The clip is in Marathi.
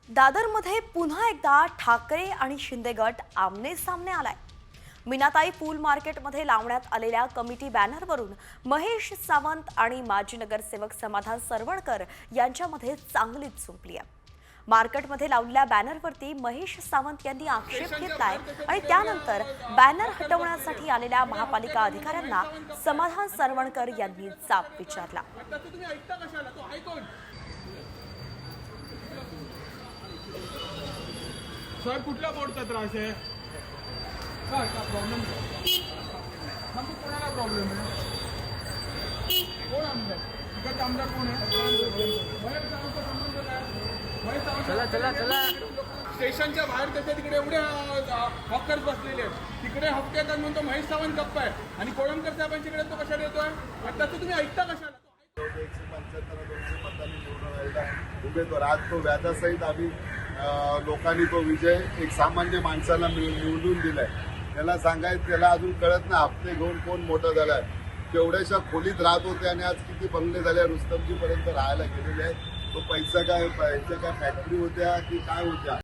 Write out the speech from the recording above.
दादरमध्ये पुन्हा एकदा ठाकरे आणि शिंदे गट आमने सामने आलाय। मीनाताई फूल मार्केटमध्ये लावण्यात आलेल्या कमिटी बॅनरवरून महेश सावंत आणि माजी नगरसेवक समाधान सरवणकर यांच्यामध्ये चांगलीच जुंपली आहे। मार्केटमध्ये लावलेल्या बॅनरवरती महेश सावंत यांनी आक्षेप घेतलाय आणि त्यानंतर बॅनर हटवण्यासाठी आलेल्या महापालिका अधिकाऱ्यांना समाधान सरवणकर यांनी जाब विचारला। सर कुठल्या बोर्डचा त्रास आहे? काय प्रॉब्लेम मग कोणाला प्रॉब्लेम आहे? कोण आमदार? इकडचा आमदार कोण आहे? चला चला चला स्टेशनच्या बाहेर त्याच्या तिकडे एवढे हॉकर्स बसलेले आहेत, तिकडे हप्ते येतात म्हणतो महेश सावंत गप्प आहे आणि कोळंबकर साहेबांच्याकडे तो कशाला येतोय? त्याचं तुम्ही ऐकता कशाला? 175-200 मतांनी निवडून आलेला उमेदवार आज तो व्याजासहित आम्ही लोकांनी तो विजय एक सामान्य माणसाला निवडून दिलाय। त्याला सांगायचं त्याला अजून कळत नाही हप्ते घेऊन कोण मोठं झालाय, केवढ्याशा खोलीत राहत होते आणि आज किती बंगले झाले, रुस्तमजीपर्यंत राहायला गेलेले आहेत। तो पैसा काय फॅक्टरी होत्या की काय होत्या